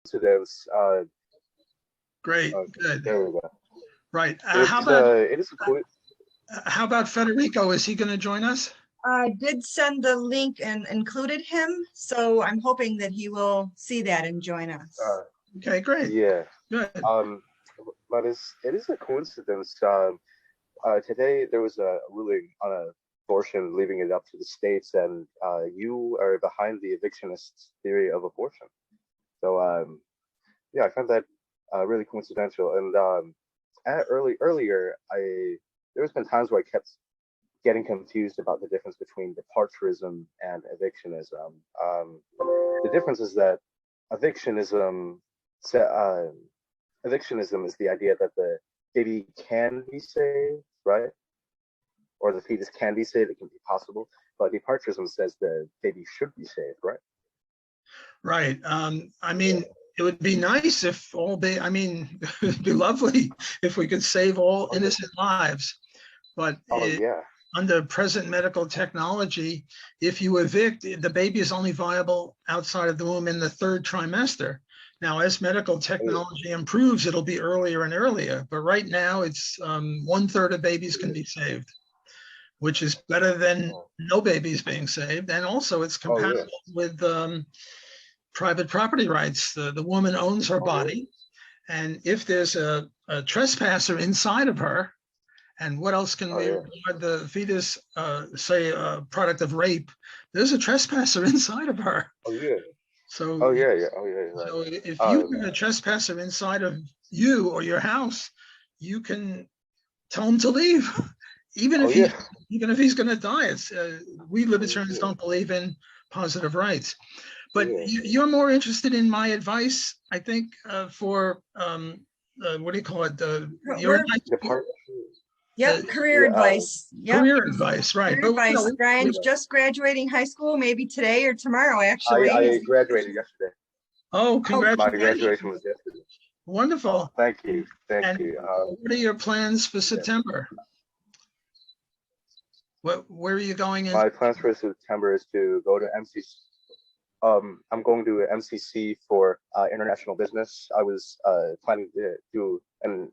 coincidence. Great, good. There we go. Right. It is a how about Federico? Is he going to join us? I did send the link and included him, so I'm hoping that he will see that and join us. Okay, great. Yeah. Good. But it is a coincidence. Today there was a ruling on abortion, leaving it up to the states, and you are behind the evictionist theory of abortion. So yeah, I found that really coincidental. And earlier, there's been times where I kept getting confused about the difference between departurism and evictionism. The difference is that evictionism is the idea that the baby can be saved, right? Or the fetus can be saved, it can be possible. But departurism says the baby should be saved, right? Right. I mean, it would be nice if it'd be lovely if we could save all innocent lives. But under present medical technology, if you evict, the baby is only viable outside of the womb in the 3rd trimester. Now, as medical technology improves, it'll be earlier and earlier. But right now, it's 1/3 of babies can be saved, which is better than no babies being saved. And also, it's compatible with private property rights. The woman owns her body. And if there's a trespasser inside of her, and what else can we regard the fetus, say, a product of rape? There's a trespasser inside of her. So, so if you have a trespasser inside of you or your house, you can tell him to leave, even if he's going to die. We libertarians don't believe in positive rights, but you're more interested in my advice, I think, for what do you call it? Your career advice. Career advice, right? Career advice. Brian's just graduating high school, maybe today or tomorrow, actually. I graduated yesterday. Oh, congratulations! My graduation was yesterday. Wonderful. Thank you. Thank you. What are your plans for September? Where are you going in? My plans for September is to go to MCC. I'm going to MCC for international business. I was planning to do an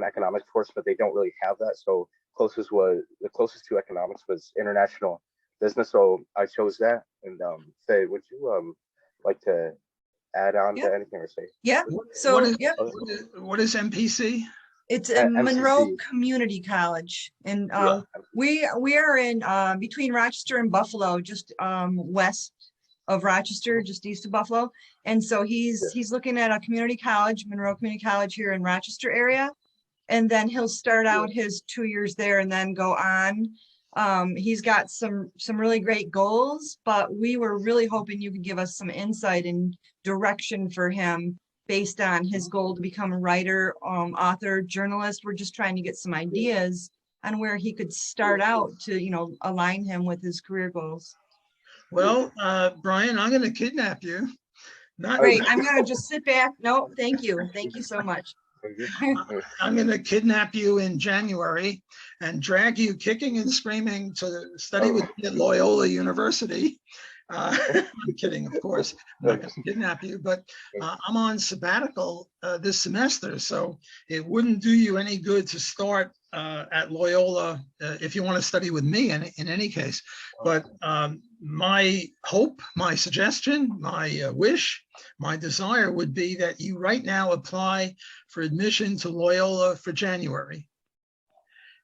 economics course, but they don't really have that. So the closest to economics was international business. So I chose that. And Faye, would you like to add on to anything or say? Yeah. So what is MPC? It's a Monroe Community College, and we are in between Rochester and Buffalo, just west of Rochester, just east of Buffalo. And so he's looking at a community college, Monroe Community College here in Rochester area, and then he'll start out his 2 years there and then go on. He's got some really great goals, but we were really hoping you could give us some insight and direction for him based on his goal to become a writer, author, journalist. We're just trying to get some ideas on where he could start out to, align him with his career goals. Well, Brian, I'm going to kidnap you. Great. I'm going to just sit back. No, thank you. Thank you so much. I'm going to kidnap you in January and drag you kicking and screaming to study with me at Loyola University. I'm kidding, of course. I'm not going to kidnap you, but I'm on sabbatical this semester, so it wouldn't do you any good to start at Loyola if you want to study with me in any case. But my hope, my suggestion, my wish, my desire would be that you right now apply for admission to Loyola for January.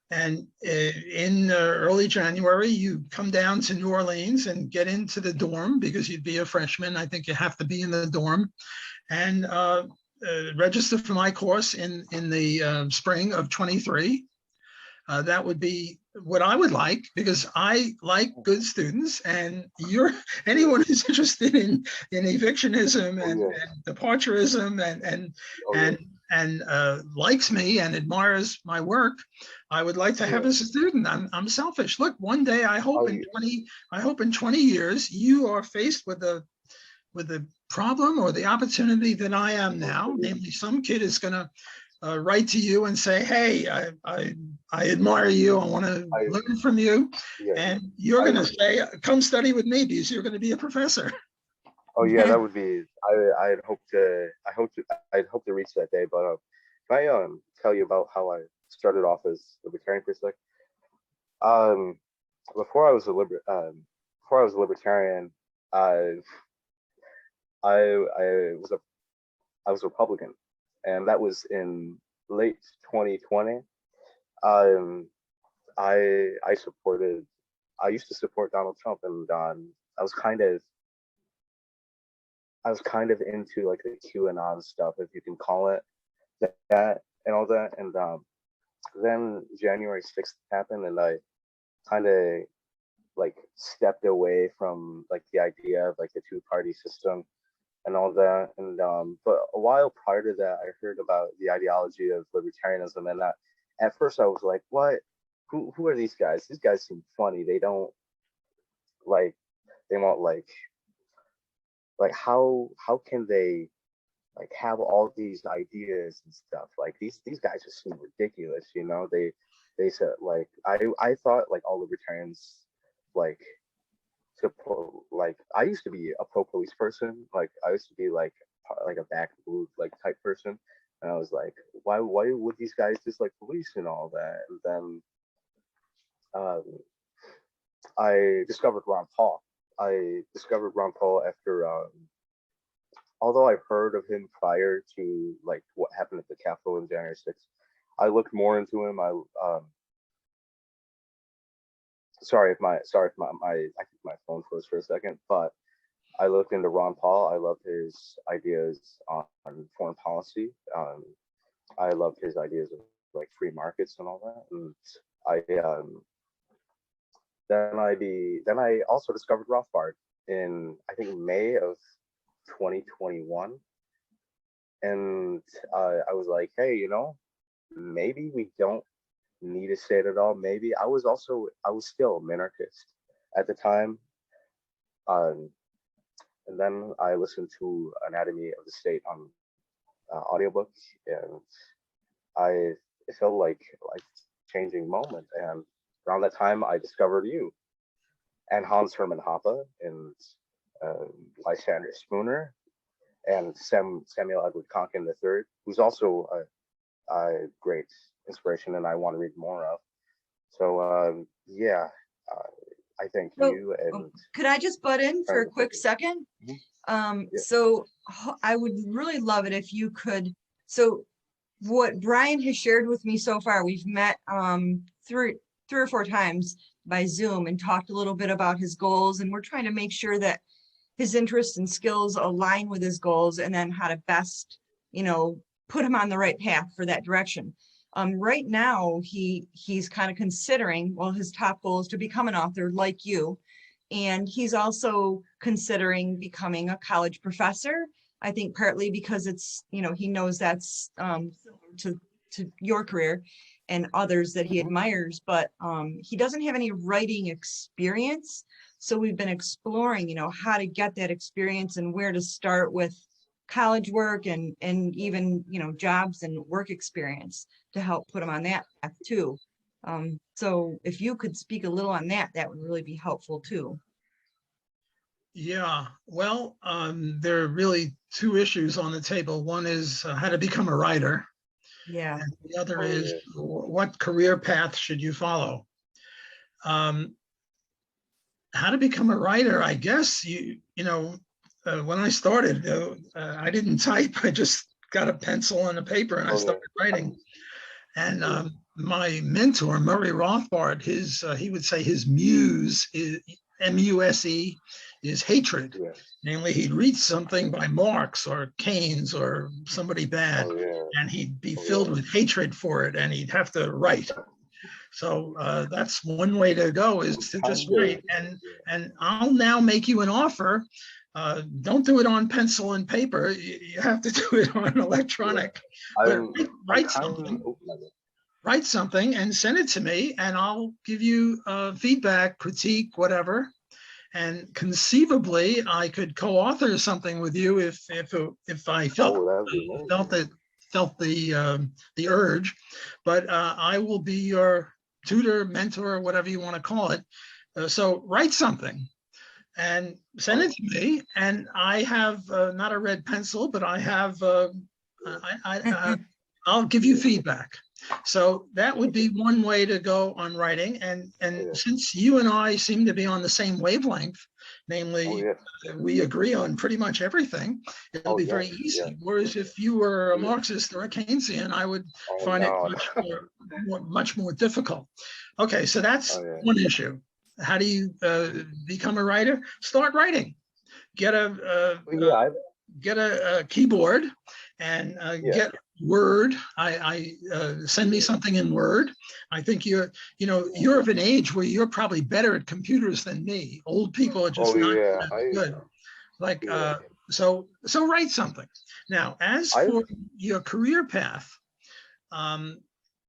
And in early January, you come down to New Orleans and get into the dorm because you'd be a freshman. I think you have to be in the dorm, and register for my course in the spring of 23. That would be what I would like, because I like good students, and anyone who's interested in evictionism and departurism and likes me and admires my work, I would like to have as a student. I'm selfish. Look, one day I hope in 20 years you are faced with the problem or the opportunity that I am now. Namely, some kid is going to write to you and say, "Hey, I admire you. I want to learn from you," and you're going to say, "Come study with me because you're going to be a professor." Oh yeah, that would be. I'd hope to reach that day. But can I tell you about how I started off as libertarian for a sec? Um, before I was a before I was a libertarian, I I was a I was Republican, and that was in late 2020. Um, I supported. I used to support Donald Trump, and I was kind of I was kind of into like the QAnon stuff, if you can call it that, and all that. And then January 6th happened, and I kind of like stepped away from like the idea of like the two-party system and all that. And but a while prior to that, I heard about the ideology of libertarianism, and that at first I was like, what? Who are these guys? These guys seem funny. They don't like they won't like how can they like have all these ideas and stuff? Like these guys just seem ridiculous, you know? They said like I thought like all libertarians like like I used to be a pro police person. Like I used to be like a back blue like type person. And I was like, why would these guys dislike police and all that? And then um, I discovered Ron Paul. I discovered Ron Paul after although I've heard of him prior to like what happened at the Capitol in January 6th. I looked more into him. Sorry if my I think my phone froze for a second, but I looked into Ron Paul. I loved his ideas on foreign policy. I loved his ideas of like free markets and all that. And then I also discovered Rothbard in I think May of 2021, and I was like, hey, you know, maybe we don't need to say it at all. Maybe I was still a minarchist at the time. Um, and then I listened to Anatomy of the State on audiobook, and it felt like changing moment. And around that time, I discovered you and Hans Hermann Hoppe and Lysander Spooner and Samuel Edward Konkin III, who's also a great inspiration and I want to read more of. So yeah, I thank you. And could I just butt in for a quick second? Yeah. So I would really love it if you could. So what Brian has shared with me so far, we've met three or four times by Zoom and talked a little bit about his goals, and we're trying to make sure that his interests and skills align with his goals, and then how to best, you know, put him on the right path for that direction. Right now, he's kind of considering, well, his top goal is to become an author like you. And he's also considering becoming a college professor. I think partly because it's, you know, he knows that's to your career and others that he admires, but he doesn't have any writing experience. So we've been exploring, you know, how to get that experience and where to start with college work and even, you know, jobs and work experience to help put him on that path too. So if you could speak a little on that, that would really be helpful too. Yeah, well, there are really two issues on the table. One is how to become a writer. Yeah. And the other is what career path should you follow? How to become a writer, I guess, you know, when I started, I didn't type. I just got a pencil and a paper and I started writing. And my mentor, Murray Rothbard, he would say his muse is M-U-S-E is hatred. Yeah. Namely, he'd read something by Marx or Keynes or somebody bad, and he'd be filled with hatred for it, and he'd have to write. So that's one way to go, is to just write. And I'll now make you an offer. Don't do it on pencil and paper. You have to do it on electronic. But write something and send it to me, and I'll give you feedback, critique, whatever. And conceivably, I could co-author something with you if I felt the urge. But I will be your tutor, mentor, whatever you want to call it. So write something. and send it to me. And I have not a red pencil, but I have, I'll give you feedback. So that would be one way to go on writing. And since you and I seem to be on the same wavelength, namely, we agree on pretty much everything, it'll be very easy. Whereas if you were a Marxist or a Keynesian, I would find it much more difficult. Okay, so that's one issue. How do you become a writer? Start writing. Get a keyboard and get Word. Send me something in Word. I think you're of an age where you're probably better at computers than me. Old people are just not good. Like so write something. Now, as for your career path,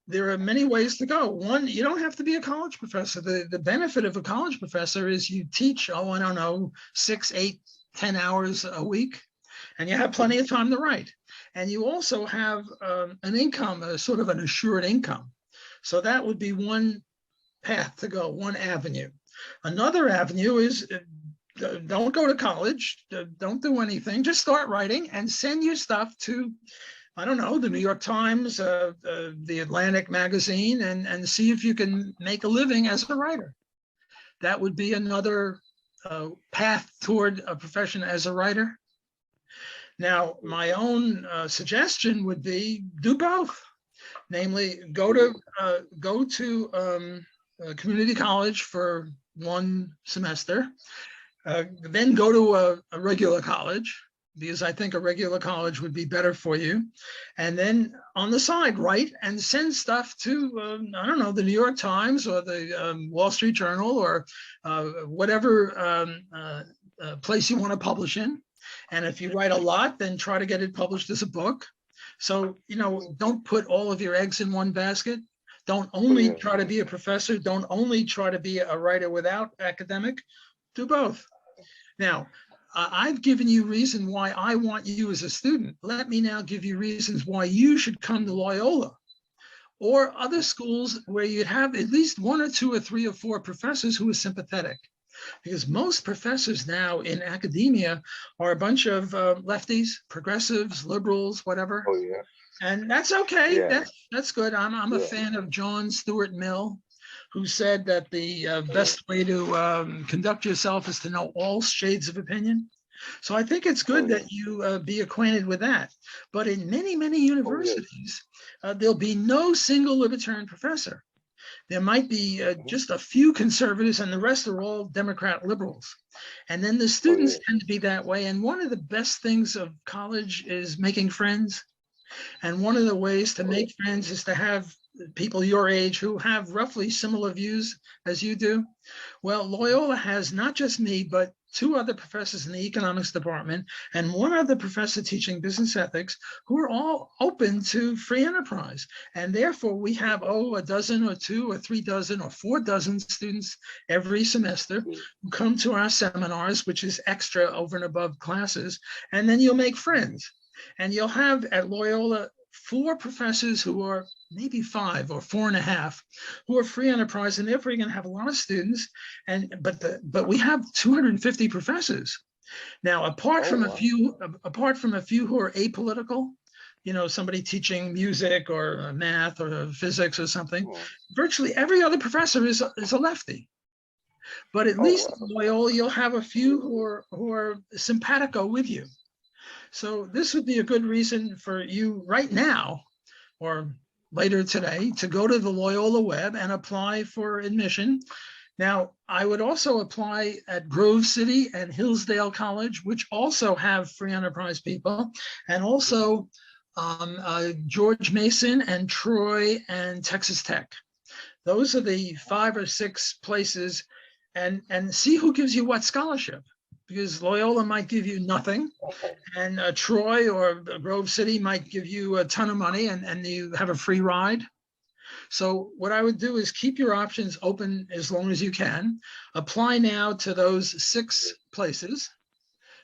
there are many ways to go. One, you don't have to be a college professor. The benefit of a college professor is you teach, I don't know, 6, 8, 10 hours a week, and you have plenty of time to write. And you also have an income, a sort of an assured income. So that would be one path to go, one avenue. Another avenue is don't go to college, don't do anything, just start writing and send your stuff to, I don't know, the New York Times, the Atlantic magazine, and see if you can make a living as a writer. That would be another path toward a profession as a writer. Now, my own suggestion would be do both. Namely, go to community college for one semester, then go to a regular college, because I think a regular college would be better for you. And then on the side, write and send stuff to, I don't know, the New York Times or the Wall Street Journal or whatever place you want to publish in. And if you write a lot, then try to get it published as a book. So, don't put all of your eggs in one basket. Don't only try to be a professor. Don't only try to be a writer without academic. Do both. Now, I've given you reason why I want you as a student. Let me now give you reasons why you should come to Loyola or other schools where you'd have at least 1 or 2 or 3 or 4 professors who are sympathetic. Because most professors now in academia are a bunch of lefties, progressives, liberals, whatever. And that's okay. That's good. I'm a fan of John Stuart Mill, who said that the best way to conduct yourself is to know all shades of opinion. So I think it's good that you be acquainted with that. But in many, many universities, there'll be no single libertarian professor. There might be just a few conservatives and the rest are all Democrat liberals. And then the students tend to be that way. And one of the best things of college is making friends. And one of the ways to make friends is to have people your age who have roughly similar views as you do. Well, Loyola has not just me, but 2 other professors in the economics department and 1 other professor teaching business ethics who are all open to free enterprise. And therefore we have, a dozen or 2 or 3 dozen or 4 dozen students every semester who come to our seminars, which is extra over and above classes. And then you'll make friends. And you'll have at Loyola 4 professors who are maybe 5 or 4.5 who are free enterprise, and therefore you're going to have a lot of students. But we have 250 professors now. Apart from a few who are apolitical, somebody teaching music or math or physics or something, virtually every other professor is a lefty. But at least at Loyola, you'll have a few who are simpatico with you. So this would be a good reason for you right now or later today to go to the Loyola web and apply for admission. Now, I would also apply at Grove City and Hillsdale College, which also have free enterprise people, and also George Mason and Troy and Texas Tech. Those are the 5 or 6 places, and see who gives you what scholarship. Because Loyola might give you nothing, and Troy or Grove City might give you a ton of money and you have a free ride. So what I would do is keep your options open as long as you can. Apply now to those 6 places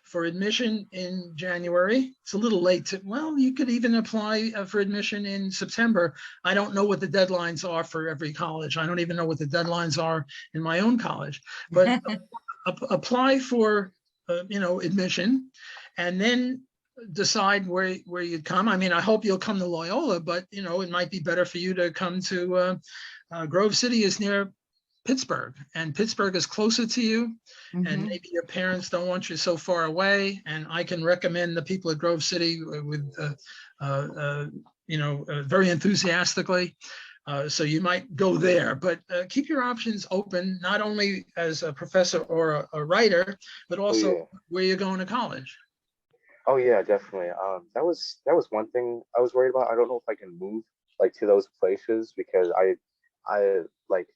for admission in January. It's a little late you could even apply for admission in September. I don't know what the deadlines are for every college. I don't even know what the deadlines are in my own college, but apply for, admission, and then decide where you'd come. I mean, I hope you'll come to Loyola, but, it might be better for you to come to Grove City is near Pittsburgh, and Pittsburgh is closer to you, and maybe your parents don't want you so far away. And I can recommend the people at Grove City with, very enthusiastically. So you might go there, but keep your options open, not only as a professor or a writer, but also where you're going to college. Oh yeah, definitely. That was one thing I was worried about. I don't know if I can move like to those places because I like,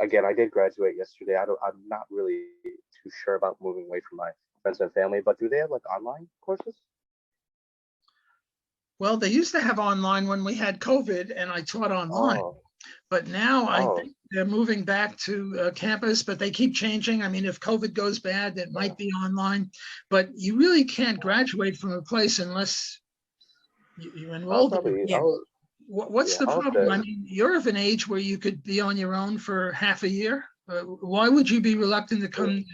again, I did graduate yesterday. I'm not really too sure about moving away from my friends and family, but do they have like online courses? Well, they used to have online when we had COVID and I taught online, but now I think they're moving back to campus, but they keep changing. I mean, if COVID goes bad, it might be online, but you really can't graduate from a place unless you enrolled. What's the problem? I mean, you're of an age where you could be on your own for half a year. Why would you be reluctant to come,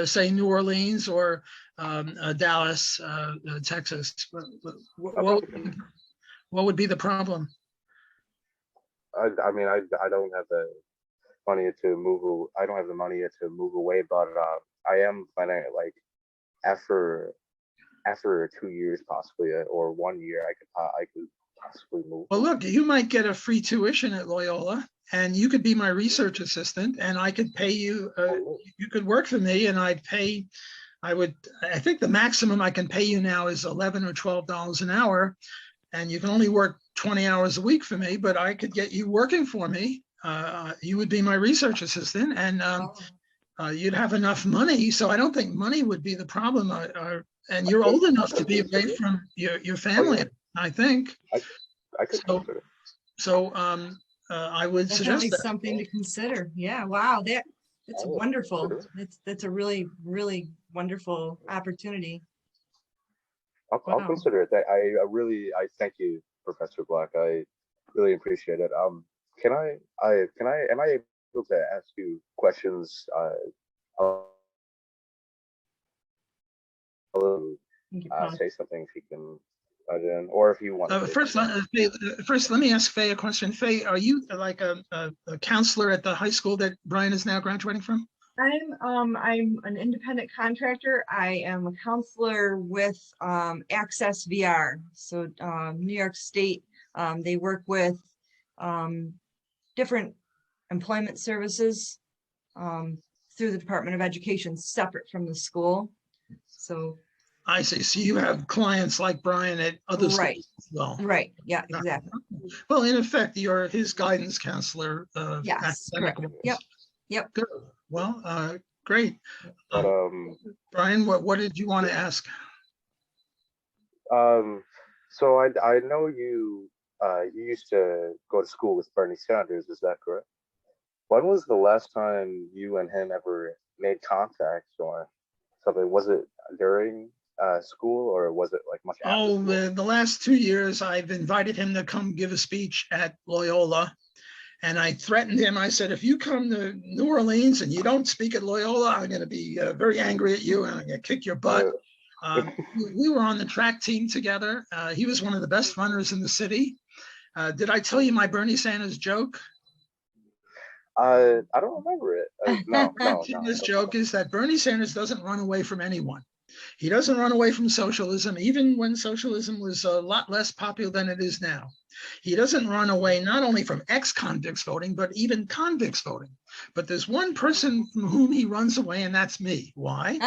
say, New Orleans or Dallas, Texas? What would be the problem? I mean, I don't have the money to move. I don't have the money to move away, but I am planning like after 2 years possibly, or 1 year, I could possibly move. Well, look, you might get a free tuition at Loyola, and you could be my research assistant, and I could pay you. You could work for me, and I think the maximum I can pay you now is $11 or $12 an hour, and you can only work 20 hours a week for me, but I could get you working for me. You would be my research assistant, and you'd have enough money. So I don't think money would be the problem. And you're old enough to be away from your family, I think. I could consider. So I would suggest that. Something to consider. Yeah. Wow. That's wonderful. That's a really, really wonderful opportunity. I'll consider it. I thank you, Professor Black. I really appreciate it. Am I able to ask you questions? Say something if you can, or if you want. First, let me ask Faye a question. Faye, are you like a counselor at the high school that Brian is now graduating from? I'm an independent contractor. I am a counselor with Access VR. So New York State, they work with different employment services through the Department of Education, separate from the school. So I see. So you have clients like Brian at other schools as well. Right. Yeah, exactly. Well, in effect, you're his guidance counselor. Yes, correct. Yep. Good. Well, great. Brian, what did you want to ask? So I know you used to go to school with Bernie Sanders. Is that correct? When was the last time you and him ever made contact or something? Was it during school, or was it like much after? The last 2 years, I've invited him to come give a speech at Loyola. And I threatened him. I said, if you come to New Orleans and you don't speak at Loyola, I'm going to be very angry at you and I'm going to kick your butt. We were on the track team together. He was one of the best runners in the city. Did I tell you my Bernie Sanders joke? I don't remember it. No. His joke is that Bernie Sanders doesn't run away from anyone. He doesn't run away from socialism, even when socialism was a lot less popular than it is now. He doesn't run away not only from ex-convicts voting, but even convicts voting. But there's one person from whom he runs away, and that's me. Why?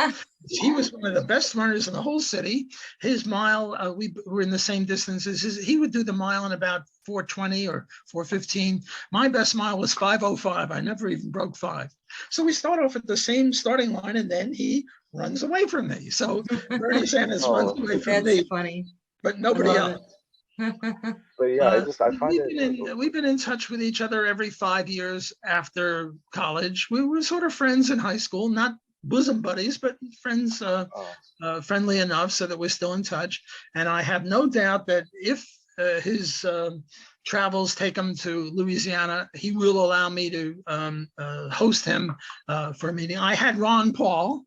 He was one of the best runners in the whole city. His mile, we were in the same distances. He would do the mile in about 4:20 or 4:15. My best mile was 5:05. I never even broke 5. So we start off at the same starting line, and then he runs away from me. So Bernie Sanders runs away from me. That's funny. But nobody else. But yeah, I find we've been in touch with each other every 5 years after college. We were sort of friends in high school, not bosom buddies, but friends, friendly enough so that we're still in touch. And I have no doubt that if his travels take him to Louisiana, he will allow me to host him for a meeting. I had Ron Paul,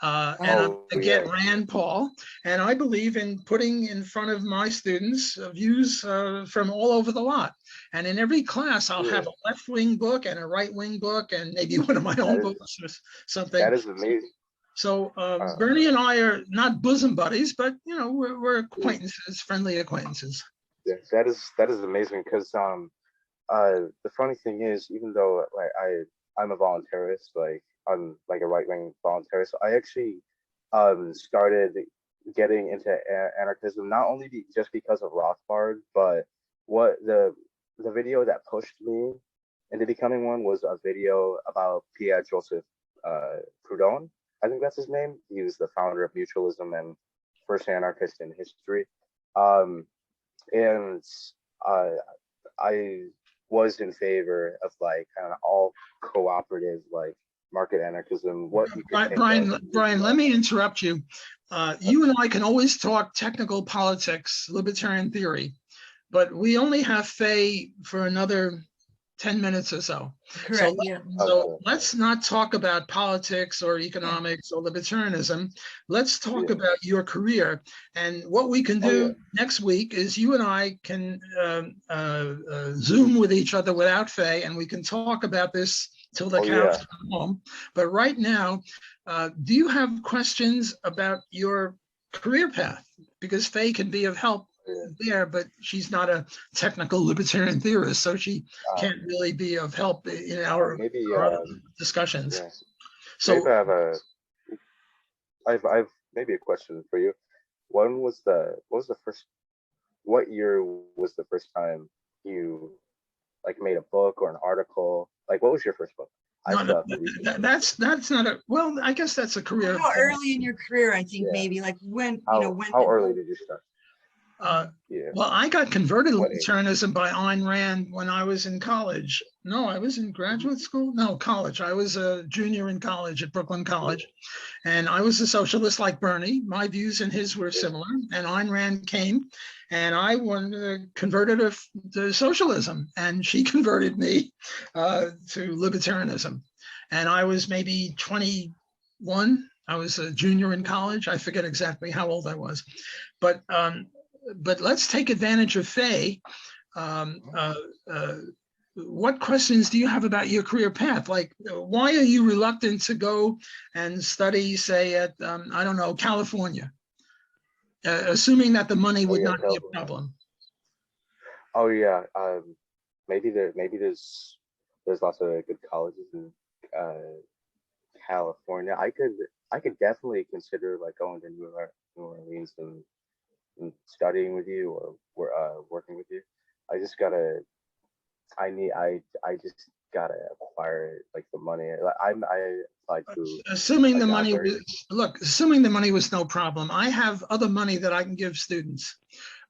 and I'm going to get Rand Paul. And I believe in putting in front of my students views from all over the lot. And in every class, I'll have a left-wing book and a right-wing book and maybe one of my own books or something. That is amazing. So Bernie and I are not bosom buddies, but you know, we're acquaintances, friendly acquaintances. Yeah, that is amazing, because the funny thing is, even though like I'm a voluntarist, like I'm like a right-wing voluntarist, I actually started getting into anarchism not only just because of Rothbard, but what the video that pushed me into becoming one was a video about Pierre Joseph Proudhon. I think that's his name. He was the founder of mutualism and first anarchist in history. And I was in favor of like kind of all cooperative, like market anarchism. Brian, let me interrupt you. You and I can always talk technical politics, libertarian theory, but we only have Faye for another 10 minutes or so. Correct. So let's not talk about politics or economics or libertarianism. Let's talk about your career. And what we can do next week is you and I can Zoom with each other without Faye, and we can talk about this till the cows come home. But right now, do you have questions about your career path? Because Faye can be of help there, but she's not a technical libertarian theorist, so she can't really be of help in our discussions. Yeah. So maybe I've maybe a question for you. What year was the first time you like made a book or an article? Like, what was your first book? That's not a, well, I guess that's a career. How early in your career, I think maybe, like when, how early did you start? Well, I got converted to libertarianism by Ayn Rand when I was in college. No, I was in graduate school. No, college. I was a junior in college at Brooklyn College. And I was a socialist like Bernie. My views and his were similar. And Ayn Rand came and I converted her to socialism. And she converted me to libertarianism. And I was maybe 21. I was a junior in college. I forget exactly how old I was. But let's take advantage of Faye. What questions do you have about your career path? Like, why are you reluctant to go and study, say, at, I don't know, California, assuming that the money would not be a problem? Oh, yeah. Maybe there's lots of good colleges in California. I could definitely consider like going to New Orleans and studying with you or working with you. I just gotta acquire like the money. I applied to assuming the money was no problem. I have other money that I can give students.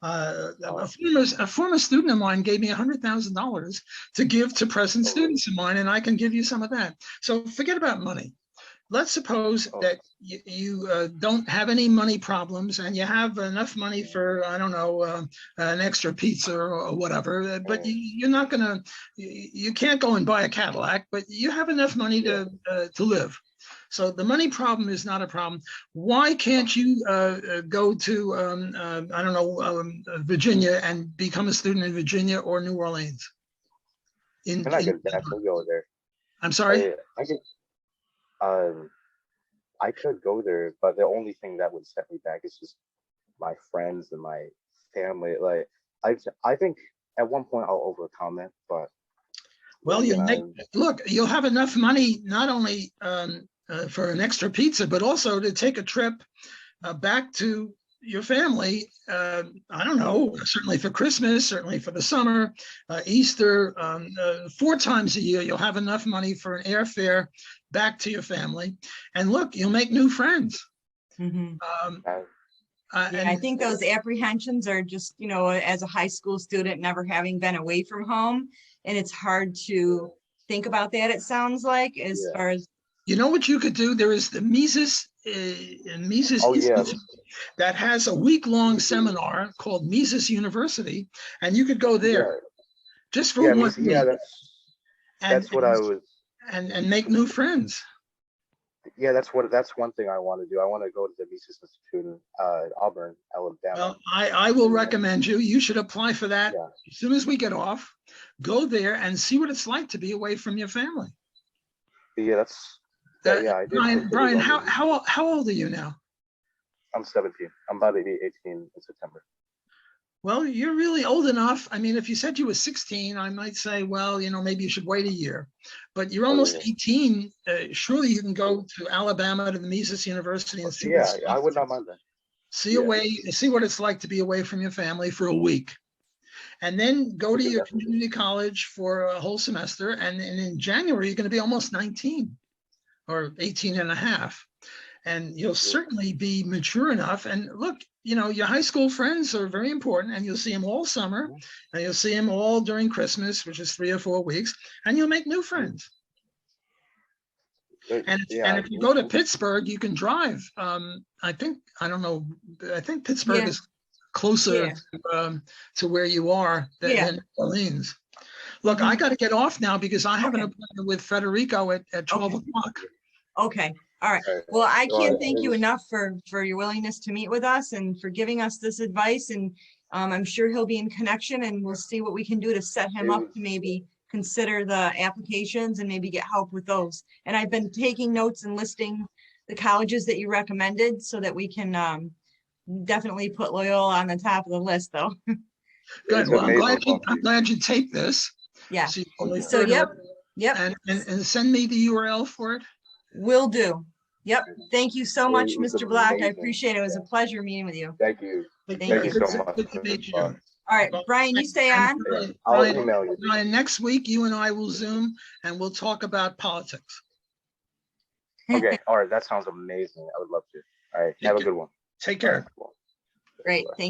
A former student of mine gave me $100,000 to give to present students of mine, and I can give you some of that. So forget about money. Let's suppose that you don't have any money problems and you have enough money for, I don't know, an extra pizza or whatever, but you're not gonna, you can't go and buy a Cadillac, but you have enough money to live. So the money problem is not a problem. Why can't you go to, I don't know, Virginia and become a student in Virginia or New Orleans? I could definitely go there. I'm sorry? I could go there, but the only thing that would set me back is just my friends and my family. Like, I think at one point I'll overcome it, but well, you'll have enough money not only for an extra pizza, but also to take a trip back to your family. I don't know, certainly for Christmas, certainly for the summer, Easter, 4 times a year, you'll have enough money for an airfare back to your family. And look, you'll make new friends. Mm-hmm. And I think those apprehensions are just, you know, as a high school student, never having been away from home. And it's hard to think about that, it sounds like, as far as. You know what you could do? There is the Mises Institute that has a week-long seminar called Mises University, and you could go there. Just for Yeah, one week. yeah, And, that's what I was. and make new friends. Yeah, that's one thing I want to do. I want to go to the Mises Institute in Auburn, Alabama. Well, I will recommend you. You should apply for that as soon as we get off. Go there and see what it's like to be away from your family. Yeah, yeah, I did. Brian, how old are you now? I'm 17. I'm about to be 18 in September. Well, you're really old enough. I mean, if you said you were 16, I might say, well, maybe you should wait a year. But you're almost 18. Surely you can go to Alabama to the Mises University and see. Yeah, I would not mind that. See what it's like to be away from your family for a week. And then go to your community college for a whole semester. And in January, you're going to be almost 19 or 18 and a half. And you'll certainly be mature enough. And look, your high school friends are very important, and you'll see them all summer, and you'll see them all during Christmas, which is 3 or 4 weeks, and you'll make new friends. And if you go to Pittsburgh, you can drive. I think Pittsburgh is closer to where you are than Orleans. Look, I got to get off now because I have an appointment with Federico at 12 o'clock. Okay. All right. Well, I can't thank you enough for your willingness to meet with us and for giving us this advice. And I'm sure he'll be in connection, and we'll see what we can do to set him up to maybe consider the applications and maybe get help with those. And I've been taking notes and listing the colleges that you recommended so that we can definitely put Loyola on the top of the list, though. Good. Well, I'm glad you take this. Yeah. So yep. And send me the URL for it. Will do. Yep. Thank you so much, Mr. Black. I appreciate it. It was a pleasure meeting with you. Thank you. Thank you so much. Good to meet you. All right, Brian, you stay on. I'll email you. Brian, next week, you and I will Zoom, and we'll talk about politics. Okay. All right. That sounds amazing. I would love to. All right. Have a good one. Take care. Great. Thank you.